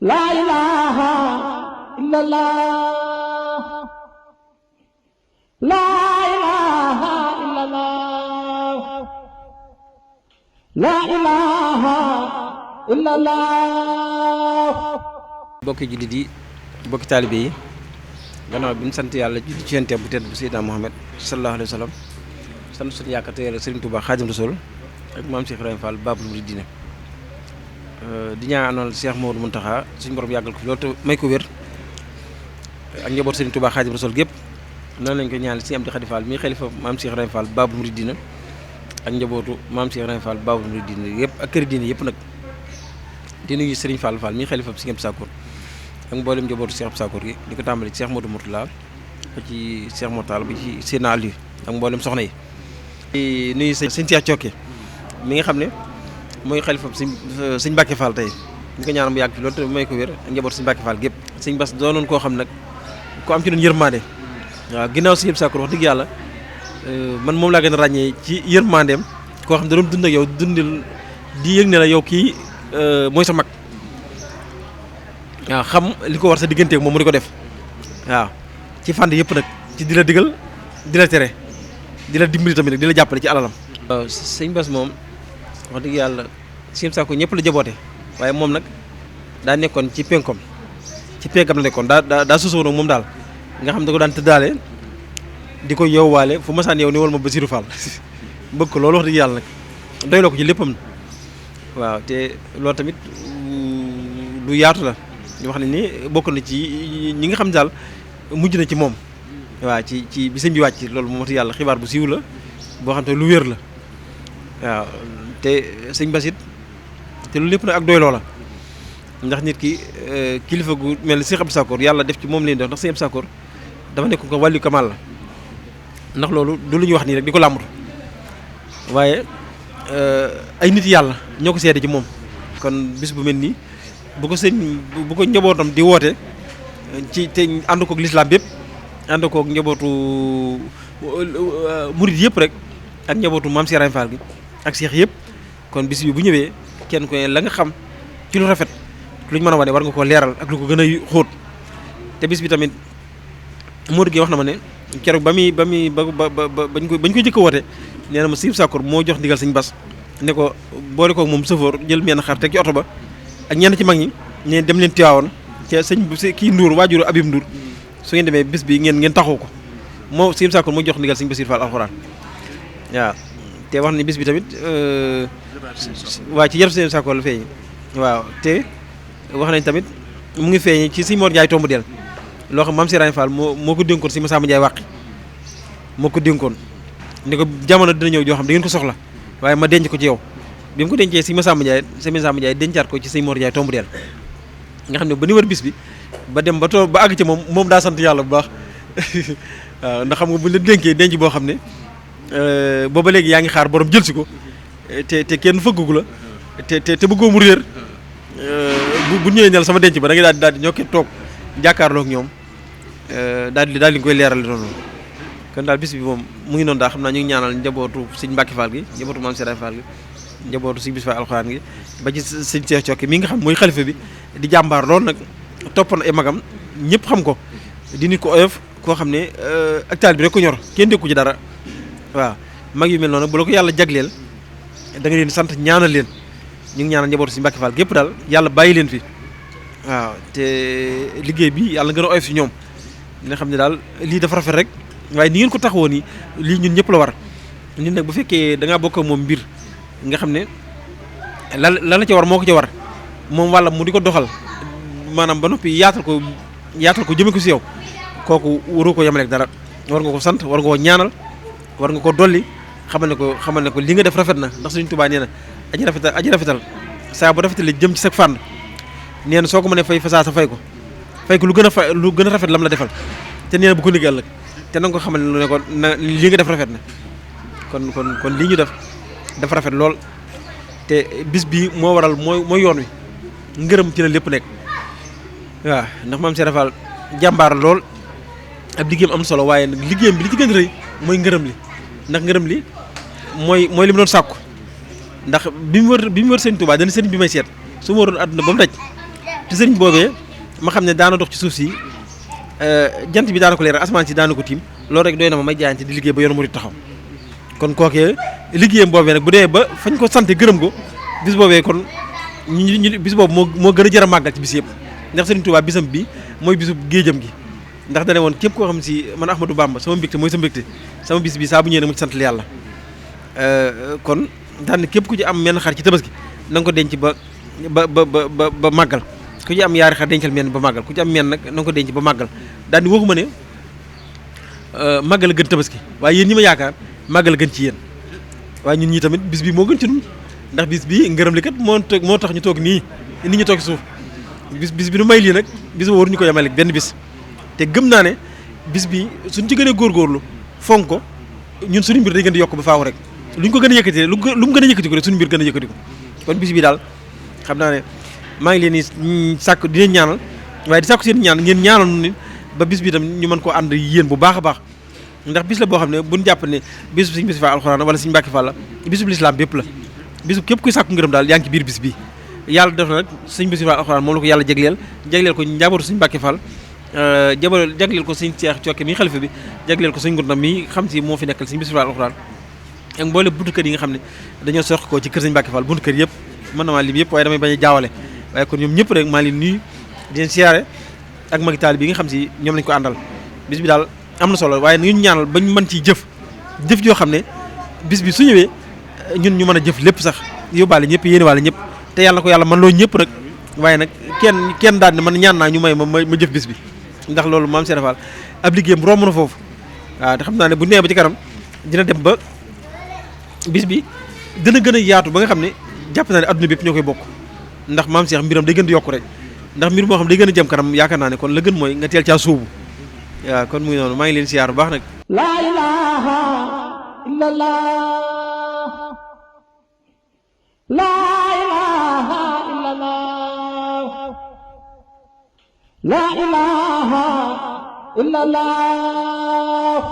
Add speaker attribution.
Speaker 1: La ilaha illallah. La ilaha illallah. La ilaha illallah.
Speaker 2: bokki jullit yi bokki taalibe yi gannaaw bi ñu sant yàlla julli ci yonent bu tedd bu Seydina Muhammad sallallahu alayhi wa sallam sant suñu yaakaar tey Serigne Touba Khadim Rassoul ak maam Cheikh Ibrahima Fall Babul Mouridina di ñaanal Cheikh Mouhamadou Mountakha suñu borom yàggal ko fi loolu te may ko wér ak njaboot Serigne Touba Khadim Rassoul gépp noonu lañ ko ñaanal si Amdi Khady Fall mi xalifa maam Cheikh Ibrahima Fall Babul Mouridina ak njabootu maam Cheikh Ibrahima Fall Babul Mouridina yëpp ak kër diine yëpp nag di nuyu Serigne Fall Fall mi xalifa si Ngem Sakour ak mboolem njabootu Cheikh Sakour gi di ko tàmbali ci Cheikh Modou Mourtala ba ci Cheikh Mortal ba ci Sénat Aliou ak mboolem soxna yi. di nuyu sëñ Cheikh Thioké mi nga xam ne mooy xalifa sëñ Mbacke Fall tey ñu ko ñaanal mu yàgg fi loolu te may ko wér ak njabootu sëñ Mbacke Fall gépp sëñ Bass doonoon koo xam nag ku am ci doon yërmande waaw ginnaaw si Ngem Sakour wax dëgg yàlla man moom laa gën a ràññee ci yërmandeem koo xam ne da doon dund ak yow dundil di yëg ne la yow kii mooy sa mag. waaw xam li ko war sa digganteeg moom mu di ko def waaw ci fànn yëpp nag ci di la digal di la tere di la dimbali tamit nag di la jàppale ci alalam. waaw sëñ Bass moom wax dëgg yàlla Ngem Sakour ñëpp la jaboote waaye moom nag daa nekkoon ci penkom ci penkam la nekkoon daa sosoo nag moom daal nga xam da ko daan tëddaale di ko yowwaale fu ma saan yow ni wal ma Basirou Fall bëgg ko loolu wax dëgg yàlla nag doyloo ko ci léppam waaw te loolu tamit lu yaatu la. ñu wax ne ni bokk na ci ñi nga xam daal mujj na ci moom waaw ci bi sëñ bi wàcc loolu moo tax yàlla xibaar bu siiw la boo xam te lu wér la waaw te sëñ Bass it te lu lépp nag ak doyloo la ndax nit ki kilifa gu mel ni Cheikh Abdou Sakour yàlla def ci moom leen def ndax Cheikh Abdou Sakour dafa nekk ko wàllu kamal la ndax loolu du lu ñuy wax nii rek di ko làmbatu waaye ay nit yàlla ñoo ko seede ci moom kon bis bu mel nii bu ko njabootam di woote ci te ànd koog lislaam bépp ànd koog njabootu murid yëpp rek ak njabootu maam Cheikh Ibrahima Fall gi ak Cheikh yëpp kon bis bi bu ñëwee kenn ko la nga xam ci lu rafet luñ mën a wane war nga koo leeral ak lu ko gën a xóot te bis bi tamit murid gi wax na ma ne keroog bañ ko jëkk a woote nee na ma Ngem Sakour moo jox ndigal sëñ Bass ne ko boole koog moom sëfoor jël menn xar teg ci oto ba ak ñenn ci mag ñi ne dem leen Tiwaawoon te sëñ kii Ndour waajuru Abib Ndour su ngeen demee bis bi ngeen taxaw ko moo Ngem Sakour moo jox ndigal sëñ Bassirou Fall alxuraan waaw te wax ni bis bi tamit waaw ci jaratu Ngem Sakour la feeñ waaw te wax nañ tamit mu ngi feeñ ci sëñ Mor Ndiaye tombu del loo xam maam Cheikh Ibrahima Fall moo ko dénkoon si Massamba Ndiaye wàqi moo ko dénkoon ni ko jamono dina ñëw joo xam da ngeen ko soxla waaye ma denc ko ci yow bi mu ko dencee si Massamba Ndiaye dencaat ko ci sëñ Mor Ndiaye tombu del nga xam ne ba ni war bis bi ba dem ba àgg ci moom daa sant yàlla bu baax waaw ndax xam nga buñ la dénkee denc boo xam ne booba léegi yaa ngi xaar borom jël si ko te kenn fëggugu la te bëggoo mu réer bu ñëwee nel sama denc ba da ngay daal di ñokkee toog jàkkaarloog ñoom daal di koy leeral noonu kon daal bis bi moom mu ngi noonu daal xam naa ñu ngi ñaanal njabootu sëñ Mbacke Fall gi njabootu maam Cheikh Fall gi njabootu sëñ Bass Fall alxuraan gi ba ci sëñ Cheikh Thioké mi nga xam mooy xalifa bi di jàmbaar loolu nag toppoon ay magam ñëpp xam ko di nit ko oyof koo xam ne ak taal bi rek ko ñor kenn dékku ci dara waaw mag yu mel noonu bu la ko yàlla jagleel da nga leen sant ñaanal leen ñu ngi ñaanal njabootu sëñ Mbacke Fall gépp daal yàlla bàyyi leen fi waaw te liggéey bi yàlla gën a oyof si ñoom nga xam ne daal lii dafa rafet rek waaye ni ngeen ko taxawoo nii lii ñun ñëpp la war nit nag bu fekkee da ngaa bokk ak moom mbir nga xam ne lan la ca war moo ko ca war moom walla mu di ko doxal maanaam ba noppi yaatal ko jëme ko si yow kooku waroo ko yemaleeg dara war nga ko sant war nga ko ñaanal war nga ko dolli xamal ne ko li nga def rafet na ndax Sëriñ Tuubaa nee na aji rafetal saa bu rafetalee jëm ci sa fànn nee na soo ko mënee fay fasaa sa fay ko lu gën a rafet lam la defal te nee na bu ko liggéeyal nag te na nga ko xamal ne ko li nga def rafet na kon lii ñu def dafa rafet lool te bis bi moo waral mooy yoon wi ngërëm ci la lépp nekk waaw ndax maam Cheikh Fall jàmbaar lool ab liggéeyam am solo waaye nag liggéeyam bi li ci gën a rëy mooy ngërëm li ndax ngërëm li mooy li mu doon sàkku ndax bi mu wër sëñ Touba dana sëñ bi may seet su ma waroon àdduna ba mu daj te sëriñ boobee ma xam ne daana dox ci suuf si jant bi daana ko leeral asamaan si daana ko tiim loolu rek doy na ma may jaayante di liggéey ba yoonu murid taxaw kon kookee liggéeyam boobee nag bu dee ba fañ ko sant gërëm ko bis boobee kon ñu bis boobu moo gën a jar a màggal ci bis yëpp ndax Sëriñ Tuubaa bisam bi mooy bisu géejam gi ndax dane woon képp koo xam si man Ahmadou Bamba sama mbégte mooy sa mbégte sama bis bi saa bu ñëwee nag mu ci sant yàlla kon daan képp ku ci am menn xar ci tabaski na nga ko denc ba màggal ku ci am yaari xar dencal menn ba màggal ku ci am menn nag na nga ko denc ba màggal daal di waxuma ne màggal a gën tabaski waaye yéen ñi ma yaakaar màggal a gën ci yéen waaye ñun ñi tamit bis bi moo gën ci ñun ndax bis bi ngërëm li kat moo tax ñu toog nii nit ñi toog ci suuf bis bi nu may lii nag bis ba waruñu ko yemale benn bis te gëm naa ne bis bi suñ ci gënee góorgóorlu fonk ko ñun suñu mbir day gën di yokk ba faaw rek luñ ko gën a yëkkati lu mu gën a yëkkati ko rek suñu mbir gën a yëkkati ko kon bis bi daal xam naa ne maa ngi leen di sàkk di leen ñaanal waaye di sàkku seen ñaan ngeen ñaanal ni ba bis bi tam ñu mën koo ànd yéen bu baax a baax ndax bis la boo xam ne buñ jàpp ne bisu Sëñ Bassirou Fall alxuraan wala Sëñ Mbàkke Fall la bisu lislaam bépp la bisu képp kuy sàkku ngërëm daal yaa ngi ci biir bis bi yàlla def na nag Sëñ Bassirou Fall alxuraan moom la ko yàlla jagleel ko njabootu Sëñ Mbàkke Fall jagleel ko Sëñ Seex Cokke mi xalifa bi jagleel ko Sëñ Ngunda mi xam si moo fi nekkal Sëñ Bassirou Fall alxuraan ak mboole buntu kër yi nga xam ne dañoo sox ko ci kër Sëñ Mbàkke Fall buntu kër yëpp mën na maa lim yëpp waaye damay bañ a jaawale waaye kon ñoom ñëpp rek maa leen nuyu di leen siyaare ak magi taali bi nga xam si ñoom lañ ko àndal bis bi daal am na solo waaye nañu ñaanal bañ mën ciy jëf joo xam ne bis bi su ñëwee ñun ñu mën a jëf lépp sax yóbbaale ñëpp yéene waale ñëpp te yàlla na ko yàlla man loo ñëpp nag waaye nag kenn daal ne man ñaan naa ñu may ma jëf bis bi ndax loolu maam Cheikh Fall ab liggéeyam romb na foofu waaw te xam naa ne bu nee ba ci kanam dina dem ba bis bi dina gën a yaatu ba nga xam ne jàpp naa ne adduna bépp ñoo koy bokk ndax maam Cheikh mbiram day gën di yokku rek ndax mbir moo xam day gën a jëm kanam yaakaar naa ne kon la gën mooy nga teel caa sóobu waaw kon muy noonu maa ngi leen siyaar bu baax nag
Speaker 1: laa ilaaha illallah laa ilaaha illallah laa ilaaha illallah